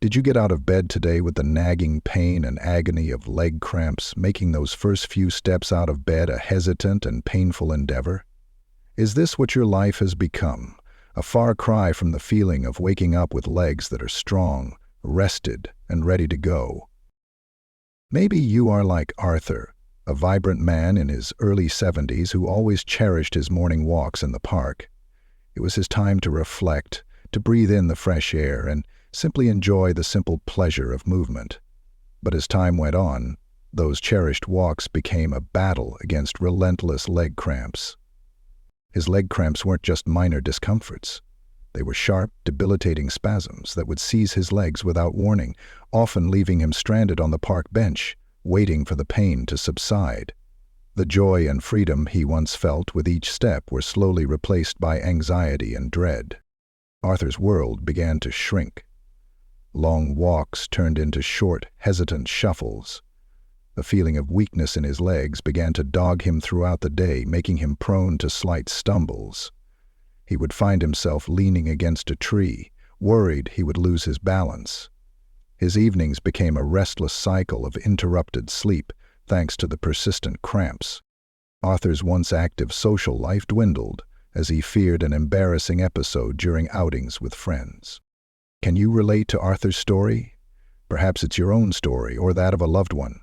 Did you get out of bed today with the nagging pain and agony of leg cramps, making those first few steps out of bed a hesitant and painful endeavor? Is this what your life has become? A far cry from the feeling of waking up with legs that are strong, rested, and ready to go. Maybe you are like Arthur, a vibrant man in his early 70s who always cherished his morning walks in the park. It was his time to reflect, to breathe in the fresh air, and simply enjoy the simple pleasure of movement. But as time went on, those cherished walks became a battle against relentless leg cramps. His leg cramps weren't just minor discomforts. They were sharp, debilitating spasms that would seize his legs without warning, often leaving him stranded on the park bench, waiting for the pain to subside. The joy and freedom he once felt with each step were slowly replaced by anxiety and dread. Arthur's world began to shrink. Long walks turned into short, hesitant shuffles. The feeling of weakness in his legs began to dog him throughout the day, making him prone to slight stumbles. He would find himself leaning against a tree, worried he would lose his balance. His evenings became a restless cycle of interrupted sleep, thanks to the persistent cramps. Arthur's once active social life dwindled, as he feared an embarrassing episode during outings with friends. Can you relate to Arthur's story? Perhaps it's your own story or that of a loved one.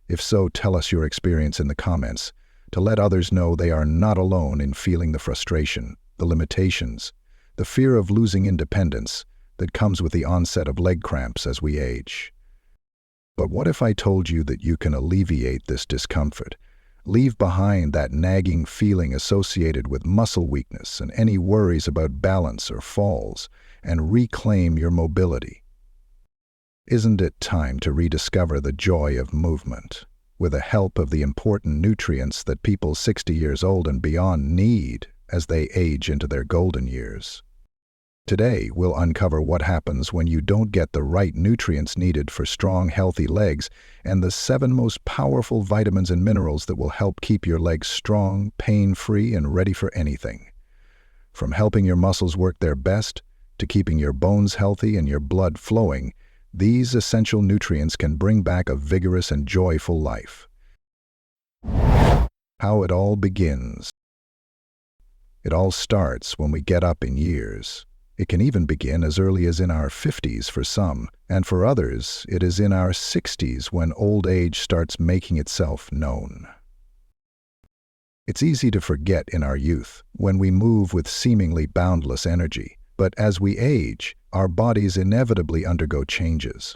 If so, tell us your experience in the comments, to let others know they are not alone in feeling the frustration, the limitations, the fear of losing independence that comes with the onset of leg cramps as we age. But what if I told you that you can alleviate this discomfort, leave behind that nagging feeling associated with muscle weakness and any worries about balance or falls, and reclaim your mobility? Isn't it time to rediscover the joy of movement, with the help of the important nutrients that people 60 years old and beyond need as they age into their golden years? Today, we'll uncover what happens when you don't get the right nutrients needed for strong, healthy legs, and the 7 most powerful vitamins and minerals that will help keep your legs strong, pain-free, and ready for anything. From helping your muscles work their best, to keeping your bones healthy and your blood flowing, these essential nutrients can bring back a vigorous and joyful life. How it all begins. It all starts when we get up in years. It can even begin as early as in our 50s for some, and for others, it is in our 60s when old age starts making itself known. It's easy to forget in our youth, when we move with seemingly boundless energy, but as we age, our bodies inevitably undergo changes.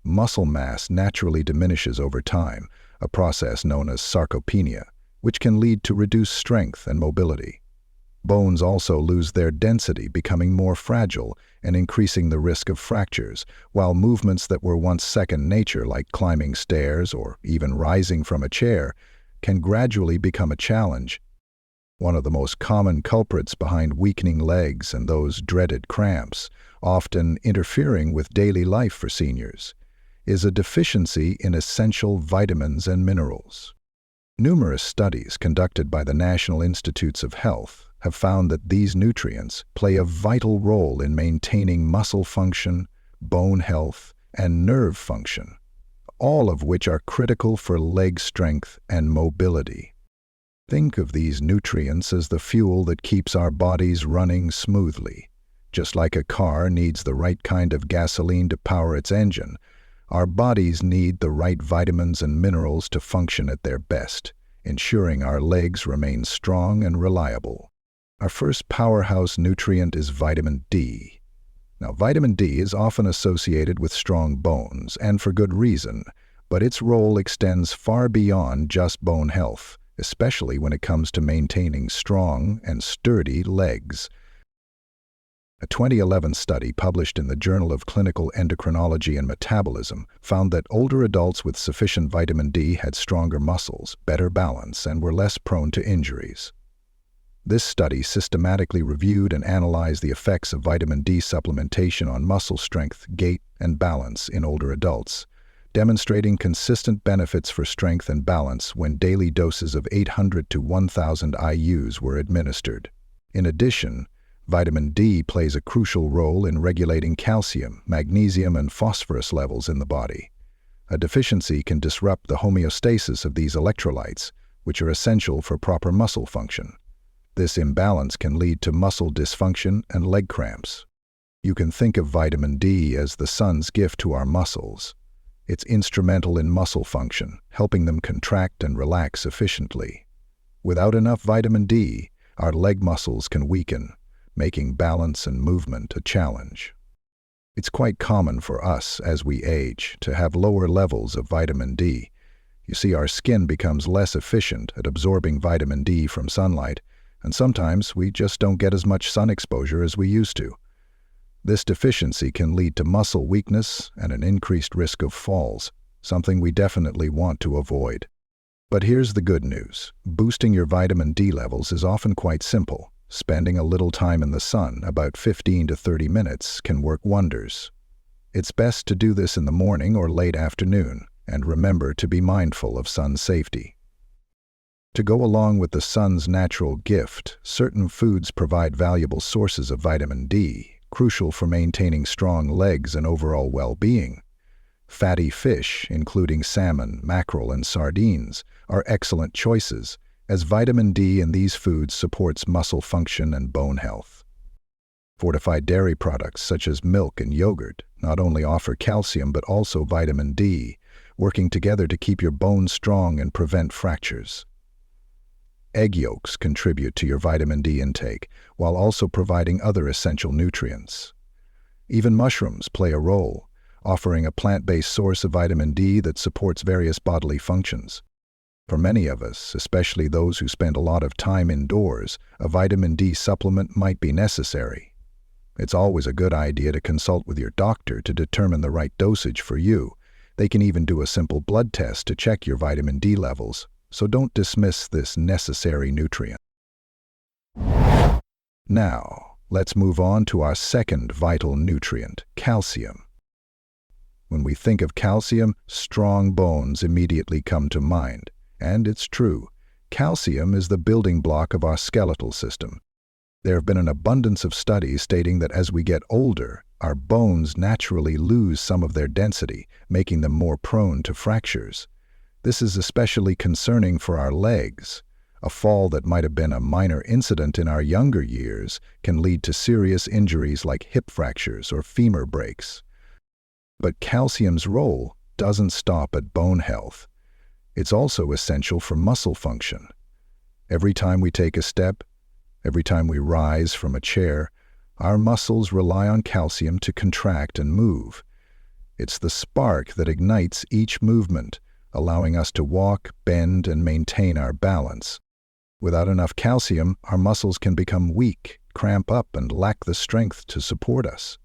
Muscle mass naturally diminishes over time, a process known as sarcopenia, which can lead to reduced strength and mobility. Bones also lose their density, becoming more fragile and increasing the risk of fractures, while movements that were once second nature, like climbing stairs or even rising from a chair, can gradually become a challenge. One of the most common culprits behind weakening legs and those dreaded cramps, often interfering with daily life for seniors, is a deficiency in essential vitamins and minerals. Numerous studies conducted by the National Institutes of Health have found that these nutrients play a vital role in maintaining muscle function, bone health, and nerve function, all of which are critical for leg strength and mobility. Think of these nutrients as the fuel that keeps our bodies running smoothly. Just like a car needs the right kind of gasoline to power its engine, our bodies need the right vitamins and minerals to function at their best, ensuring our legs remain strong and reliable. Our first powerhouse nutrient is vitamin D. Now, vitamin D is often associated with strong bones, and for good reason, but its role extends far beyond just bone health, especially when it comes to maintaining strong and sturdy legs. A 2011 study published in the Journal of Clinical Endocrinology and Metabolism found that older adults with sufficient vitamin D had stronger muscles, better balance, and were less prone to injuries. This study systematically reviewed and analyzed the effects of vitamin D supplementation on muscle strength, gait, and balance in older adults, demonstrating consistent benefits for strength and balance when daily doses of 800 to 1,000 IUs were administered. In addition, Vitamin D plays a crucial role in regulating calcium, magnesium, and phosphorus levels in the body. A deficiency can disrupt the homeostasis of these electrolytes, which are essential for proper muscle function. This imbalance can lead to muscle dysfunction and leg cramps. You can think of vitamin D as the sun's gift to our muscles. It's instrumental in muscle function, helping them contract and relax efficiently. Without enough vitamin D, our leg muscles can weaken, making balance and movement a challenge. It's quite common for us, as we age, to have lower levels of vitamin D. You see, our skin becomes less efficient at absorbing vitamin D from sunlight, and sometimes we just don't get as much sun exposure as we used to. This deficiency can lead to muscle weakness and an increased risk of falls, something we definitely want to avoid. But here's the good news. Boosting your vitamin D levels is often quite simple. Spending a little time in the sun, about 15 to 30 minutes, can work wonders. It's best to do this in the morning or late afternoon, and remember to be mindful of sun safety. To go along with the sun's natural gift, certain foods provide valuable sources of vitamin D, crucial for maintaining strong legs and overall well-being. Fatty fish, including salmon, mackerel, and sardines, are excellent choices, as vitamin D in these foods supports muscle function and bone health. Fortified dairy products such as milk and yogurt not only offer calcium but also vitamin D, working together to keep your bones strong and prevent fractures. Egg yolks contribute to your vitamin D intake, while also providing other essential nutrients. Even mushrooms play a role, offering a plant-based source of vitamin D that supports various bodily functions. For many of us, especially those who spend a lot of time indoors, a vitamin D supplement might be necessary. It's always a good idea to consult with your doctor to determine the right dosage for you. They can even do a simple blood test to check your vitamin D levels, so don't dismiss this necessary nutrient. Now, let's move on to our second vital nutrient, calcium. When we think of calcium, strong bones immediately come to mind. And it's true, calcium is the building block of our skeletal system. There have been an abundance of studies stating that as we get older, our bones naturally lose some of their density, making them more prone to fractures. This is especially concerning for our legs. A fall that might have been a minor incident in our younger years can lead to serious injuries like hip fractures or femur breaks. But calcium's role doesn't stop at bone health. It's also essential for muscle function. Every time we take a step, every time we rise from a chair, our muscles rely on calcium to contract and move. It's the spark that ignites each movement, allowing us to walk, bend, and maintain our balance. Without enough calcium, our muscles can become weak, cramp up, and lack the strength to support us.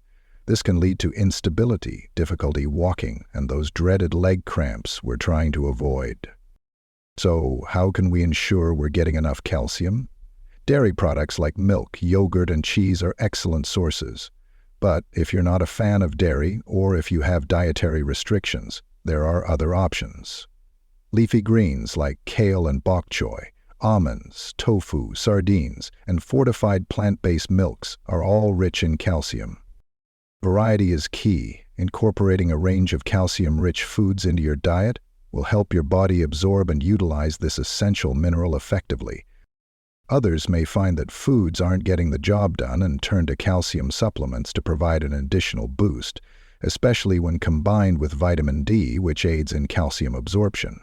This can lead to instability, difficulty walking, and those dreaded leg cramps we're trying to avoid. So, how can we ensure we're getting enough calcium? Dairy products like milk, yogurt, and cheese are excellent sources. But if you're not a fan of dairy, or if you have dietary restrictions, there are other options. Leafy greens like kale and bok choy, almonds, tofu, sardines, and fortified plant-based milks are all rich in calcium. Variety is key. Incorporating a range of calcium-rich foods into your diet will help your body absorb and utilize this essential mineral effectively. Others may find that foods aren't getting the job done and turn to calcium supplements to provide an additional boost, especially when combined with vitamin D, which aids in calcium absorption.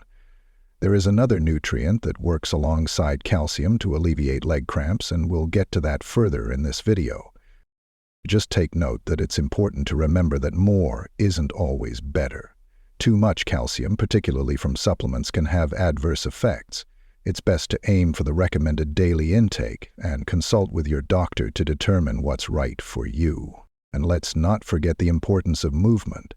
There is another nutrient that works alongside calcium to alleviate leg cramps, and we'll get to that further in this video. Just take note that it's important to remember that more isn't always better. Too much calcium, particularly from supplements, can have adverse effects. It's best to aim for the recommended daily intake and consult with your doctor to determine what's right for you. And let's not forget the importance of movement.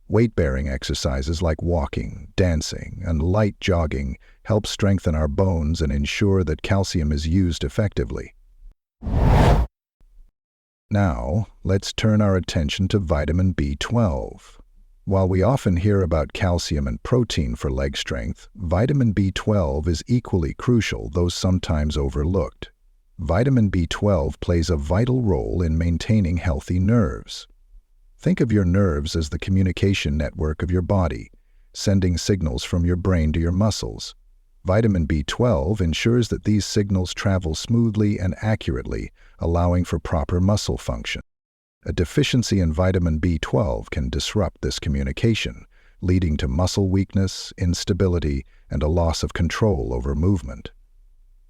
Weight-bearing exercises like walking, dancing, and light jogging help strengthen our bones and ensure that calcium is used effectively. Now, let's turn our attention to vitamin B12. While we often hear about calcium and protein for leg strength, vitamin B12 is equally crucial, though sometimes overlooked. Vitamin B12 plays a vital role in maintaining healthy nerves. Think of your nerves as the communication network of your body, sending signals from your brain to your muscles. Vitamin B12 ensures that these signals travel smoothly and accurately, allowing for proper muscle function. A deficiency in vitamin B12 can disrupt this communication, leading to muscle weakness, instability, and a loss of control over movement.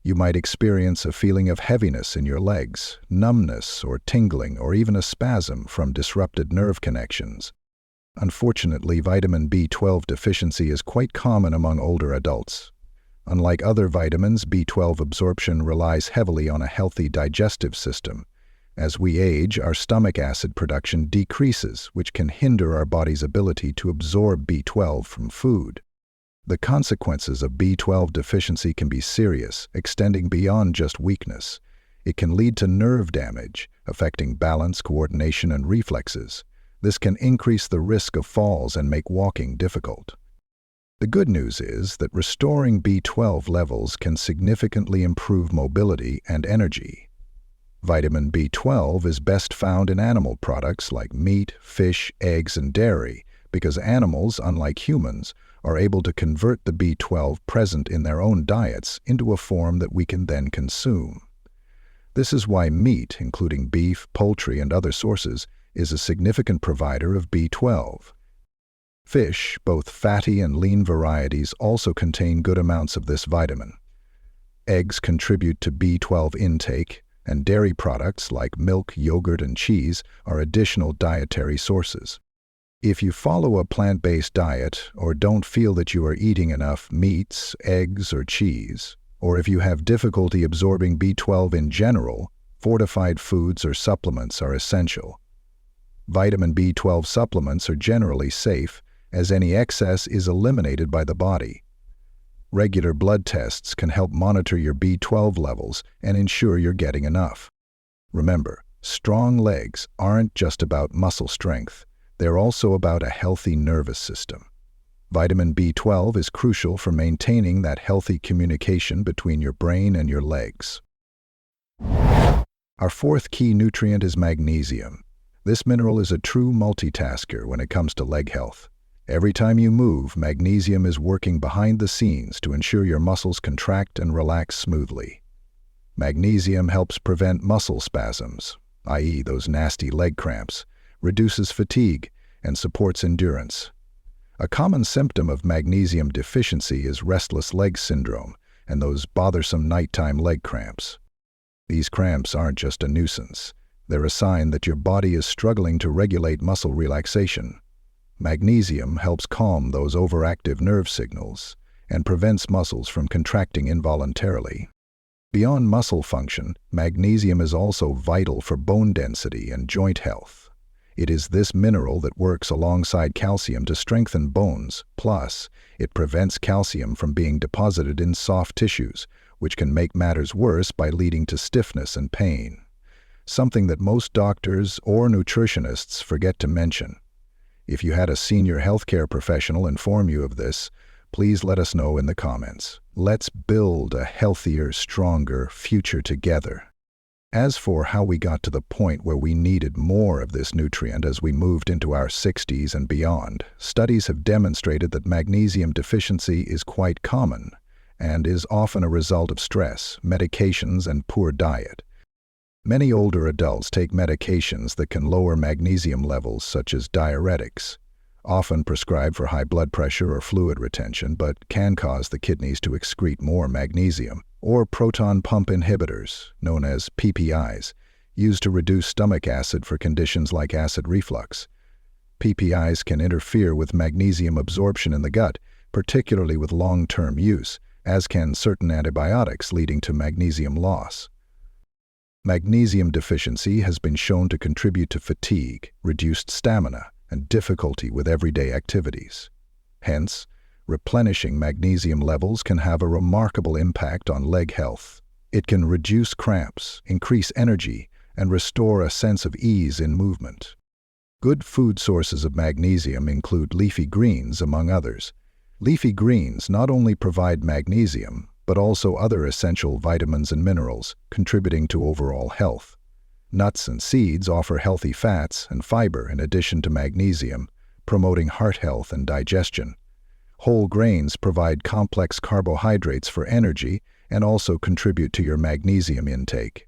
You might experience a feeling of heaviness in your legs, numbness or tingling, or even a spasm from disrupted nerve connections. Unfortunately, vitamin B12 deficiency is quite common among older adults. Unlike other vitamins, B12 absorption relies heavily on a healthy digestive system. As we age, our stomach acid production decreases, which can hinder our body's ability to absorb B12 from food. The consequences of B12 deficiency can be serious, extending beyond just weakness. It can lead to nerve damage, affecting balance, coordination, and reflexes. This can increase the risk of falls and make walking difficult. The good news is that restoring B12 levels can significantly improve mobility and energy. Vitamin B12 is best found in animal products like meat, fish, eggs, and dairy because animals, unlike humans, are able to convert the B12 present in their own diets into a form that we can then consume. This is why meat, including beef, poultry, and other sources, is a significant provider of B12. Fish, both fatty and lean varieties, also contain good amounts of this vitamin. Eggs contribute to B12 intake, and dairy products like milk, yogurt, and cheese are additional dietary sources. If you follow a plant-based diet or don't feel that you are eating enough meats, eggs, or cheese, or if you have difficulty absorbing B12 in general, fortified foods or supplements are essential. Vitamin B12 supplements are generally safe, as any excess is eliminated by the body. Regular blood tests can help monitor your B12 levels and ensure you're getting enough. Remember, strong legs aren't just about muscle strength. They're also about a healthy nervous system. Vitamin B12 is crucial for maintaining that healthy communication between your brain and your legs. Our fourth key nutrient is magnesium. This mineral is a true multitasker when it comes to leg health. Every time you move, magnesium is working behind the scenes to ensure your muscles contract and relax smoothly. Magnesium helps prevent muscle spasms, i.e. those nasty leg cramps, reduces fatigue, and supports endurance. A common symptom of magnesium deficiency is restless leg syndrome and those bothersome nighttime leg cramps. These cramps aren't just a nuisance. They're a sign that your body is struggling to regulate muscle relaxation. Magnesium helps calm those overactive nerve signals and prevents muscles from contracting involuntarily. Beyond muscle function, magnesium is also vital for bone density and joint health. It is this mineral that works alongside calcium to strengthen bones, plus it prevents calcium from being deposited in soft tissues, which can make matters worse by leading to stiffness and pain. Something that most doctors or nutritionists forget to mention. If you had a senior healthcare professional inform you of this, please let us know in the comments. Let's build a healthier, stronger future together. As for how we got to the point where we needed more of this nutrient as we moved into our 60s and beyond, studies have demonstrated that magnesium deficiency is quite common and is often a result of stress, medications, and poor diet. Many older adults take medications that can lower magnesium levels, such as diuretics, often prescribed for high blood pressure or fluid retention, but can cause the kidneys to excrete more magnesium, or proton pump inhibitors, known as PPIs, used to reduce stomach acid for conditions like acid reflux. PPIs can interfere with magnesium absorption in the gut, particularly with long-term use, as can certain antibiotics, leading to magnesium loss. Magnesium deficiency has been shown to contribute to fatigue, reduced stamina, and difficulty with everyday activities. Hence, replenishing magnesium levels can have a remarkable impact on leg health. It can reduce cramps, increase energy, and restore a sense of ease in movement. Good food sources of magnesium include leafy greens, among others. Leafy greens not only provide magnesium, but also other essential vitamins and minerals, contributing to overall health. Nuts and seeds offer healthy fats and fiber in addition to magnesium, promoting heart health and digestion. Whole grains provide complex carbohydrates for energy and also contribute to your magnesium intake.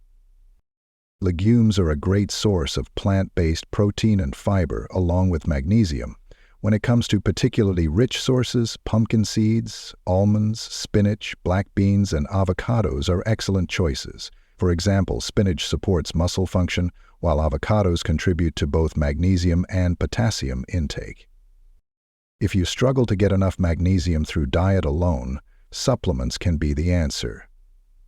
Legumes are a great source of plant-based protein and fiber along with magnesium. When it comes to particularly rich sources, pumpkin seeds, almonds, spinach, black beans, and avocados are excellent choices. For example, spinach supports muscle function, while avocados contribute to both magnesium and potassium intake. If you struggle to get enough magnesium through diet alone, supplements can be the answer.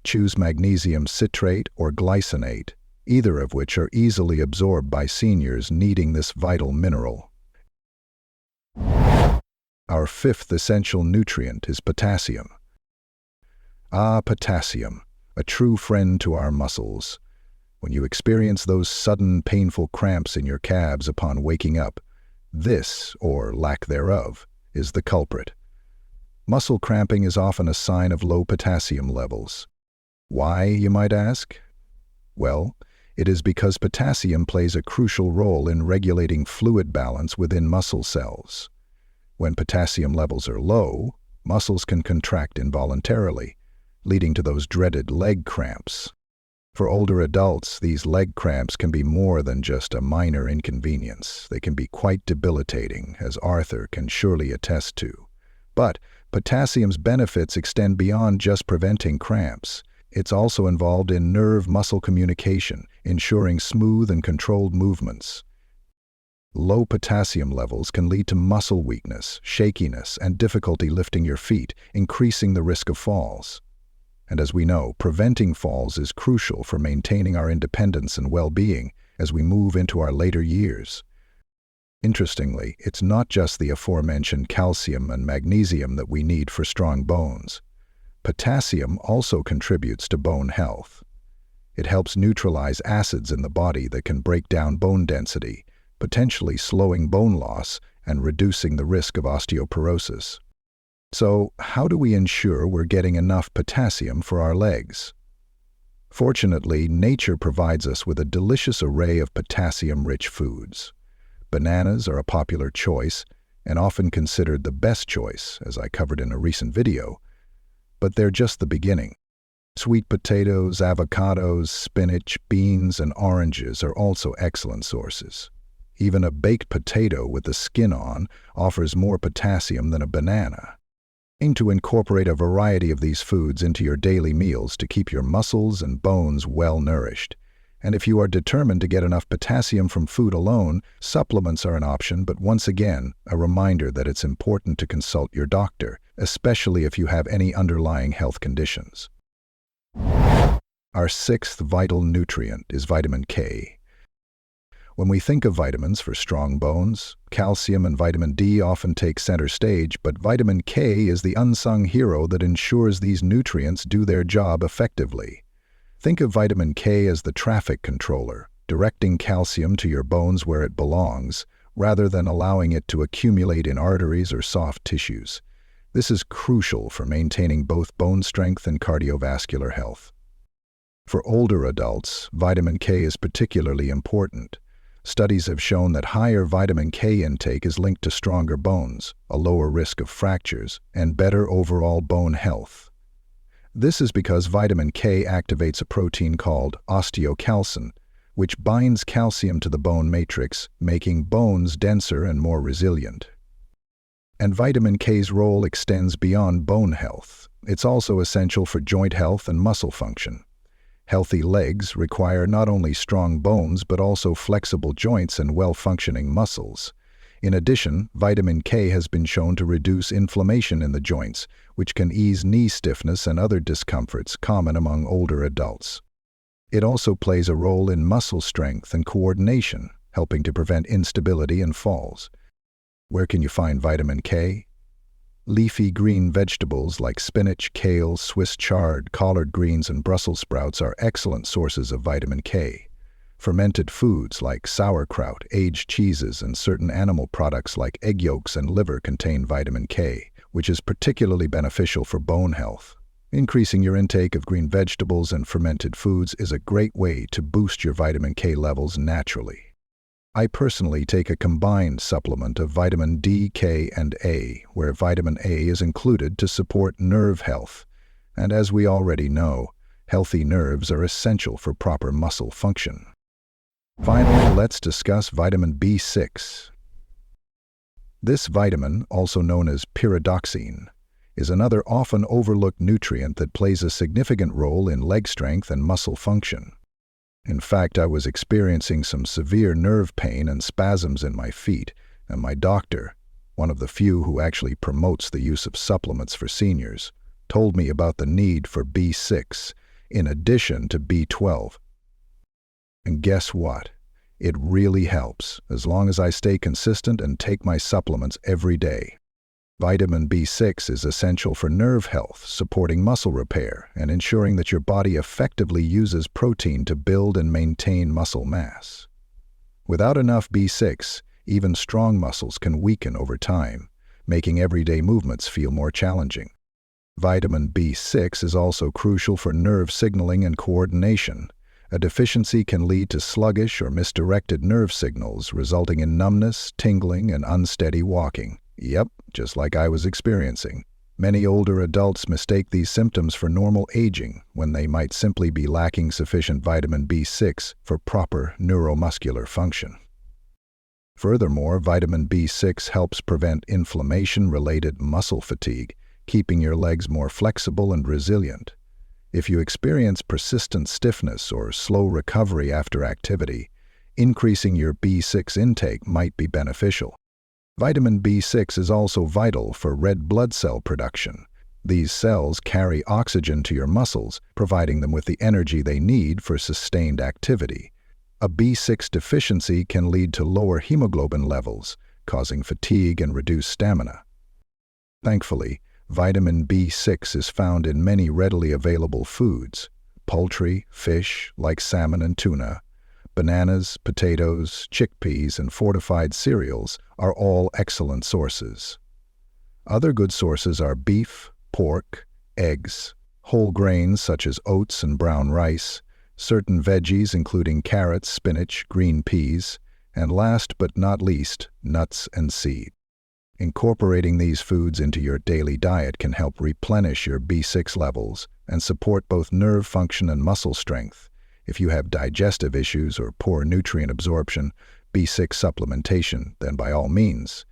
Choose magnesium citrate or glycinate, either of which are easily absorbed by seniors needing this vital mineral. Our fifth essential nutrient is potassium. Potassium, a true friend to our muscles. When you experience those sudden painful cramps in your calves upon waking up, this, or lack thereof, is the culprit. Muscle cramping is often a sign of low potassium levels. Why, you might ask? Well, it is because potassium plays a crucial role in regulating fluid balance within muscle cells. When potassium levels are low, muscles can contract involuntarily, leading to those dreaded leg cramps. For older adults, these leg cramps can be more than just a minor inconvenience. They can be quite debilitating, as Arthur can surely attest to. But potassium's benefits extend beyond just preventing cramps. It's also involved in nerve-muscle communication, ensuring smooth and controlled movements. Low potassium levels can lead to muscle weakness, shakiness, and difficulty lifting your feet, increasing the risk of falls. And as we know, preventing falls is crucial for maintaining our independence and well-being as we move into our later years. Interestingly, it's not just the aforementioned calcium and magnesium that we need for strong bones. Potassium also contributes to bone health. It helps neutralize acids in the body that can break down bone density, potentially slowing bone loss and reducing the risk of osteoporosis. So, how do we ensure we're getting enough potassium for our legs? Fortunately, nature provides us with a delicious array of potassium-rich foods. Bananas are a popular choice and often considered the best choice, as I covered in a recent video, but they're just the beginning. Sweet potatoes, avocados, spinach, beans, and oranges are also excellent sources. Even a baked potato with the skin on offers more potassium than a banana. Aim to incorporate a variety of these foods into your daily meals to keep your muscles and bones well nourished. And if you are determined to get enough potassium from food alone, supplements are an option, but once again, a reminder that it's important to consult your doctor, especially if you have any underlying health conditions. Our sixth vital nutrient is vitamin K. When we think of vitamins for strong bones, calcium and vitamin D often take center stage, but vitamin K is the unsung hero that ensures these nutrients do their job effectively. Think of vitamin K as the traffic controller, directing calcium to your bones where it belongs, rather than allowing it to accumulate in arteries or soft tissues. This is crucial for maintaining both bone strength and cardiovascular health. For older adults, vitamin K is particularly important. Studies have shown that higher vitamin K intake is linked to stronger bones, a lower risk of fractures, and better overall bone health. This is because vitamin K activates a protein called osteocalcin, which binds calcium to the bone matrix, making bones denser and more resilient. And vitamin K's role extends beyond bone health. It's also essential for joint health and muscle function. Healthy legs require not only strong bones but also flexible joints and well-functioning muscles. In addition, vitamin K has been shown to reduce inflammation in the joints, which can ease knee stiffness and other discomforts common among older adults. It also plays a role in muscle strength and coordination, helping to prevent instability and falls. Where can you find vitamin K? Leafy green vegetables like spinach, kale, Swiss chard, collard greens, and Brussels sprouts are excellent sources of vitamin K. Fermented foods like sauerkraut, aged cheeses, and certain animal products like egg yolks and liver contain vitamin K, which is particularly beneficial for bone health. Increasing your intake of green vegetables and fermented foods is a great way to boost your vitamin K levels naturally. I personally take a combined supplement of vitamin D, K, and A, where vitamin A is included to support nerve health. And as we already know, healthy nerves are essential for proper muscle function. Finally, let's discuss vitamin B6. This vitamin, also known as pyridoxine, is another often overlooked nutrient that plays a significant role in leg strength and muscle function. In fact, I was experiencing some severe nerve pain and spasms in my feet, and my doctor, one of the few who actually promotes the use of supplements for seniors, told me about the need for B6 in addition to B12. And guess what? It really helps, as long as I stay consistent and take my supplements every day. Vitamin B6 is essential for nerve health, supporting muscle repair, and ensuring that your body effectively uses protein to build and maintain muscle mass. Without enough B6, even strong muscles can weaken over time, making everyday movements feel more challenging. Vitamin B6 is also crucial for nerve signaling and coordination. A deficiency can lead to sluggish or misdirected nerve signals, resulting in numbness, tingling, and unsteady walking. Yep, just like I was experiencing. Many older adults mistake these symptoms for normal aging when they might simply be lacking sufficient vitamin B6 for proper neuromuscular function. Furthermore, vitamin B6 helps prevent inflammation-related muscle fatigue, keeping your legs more flexible and resilient. If you experience persistent stiffness or slow recovery after activity, increasing your B6 intake might be beneficial. Vitamin B6 is also vital for red blood cell production. These cells carry oxygen to your muscles, providing them with the energy they need for sustained activity. A B6 deficiency can lead to lower hemoglobin levels, causing fatigue and reduced stamina. Thankfully, vitamin B6 is found in many readily available foods: poultry, fish like salmon and tuna, bananas, potatoes, chickpeas, and fortified cereals are all excellent sources. Other good sources are beef, pork, eggs, whole grains such as oats and brown rice, certain veggies including carrots, spinach, green peas, and last but not least, nuts and seeds. Incorporating these foods into your daily diet can help replenish your B6 levels and support both nerve function and muscle strength. If you have digestive issues or poor nutrient absorption, B6 supplementation, then by all means.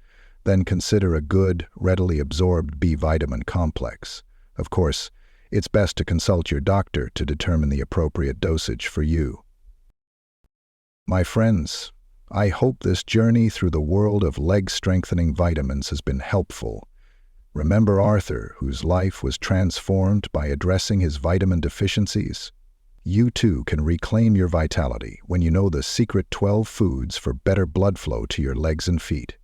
Then consider a good, readily absorbed B vitamin complex. Of course, it's best to consult your doctor to determine the appropriate dosage for you. My friends, I hope this journey through the world of leg-strengthening vitamins has been helpful. Remember Arthur, whose life was transformed by addressing his vitamin deficiencies? You too can reclaim your vitality when you know the secret 12 foods for better blood flow to your legs and feet.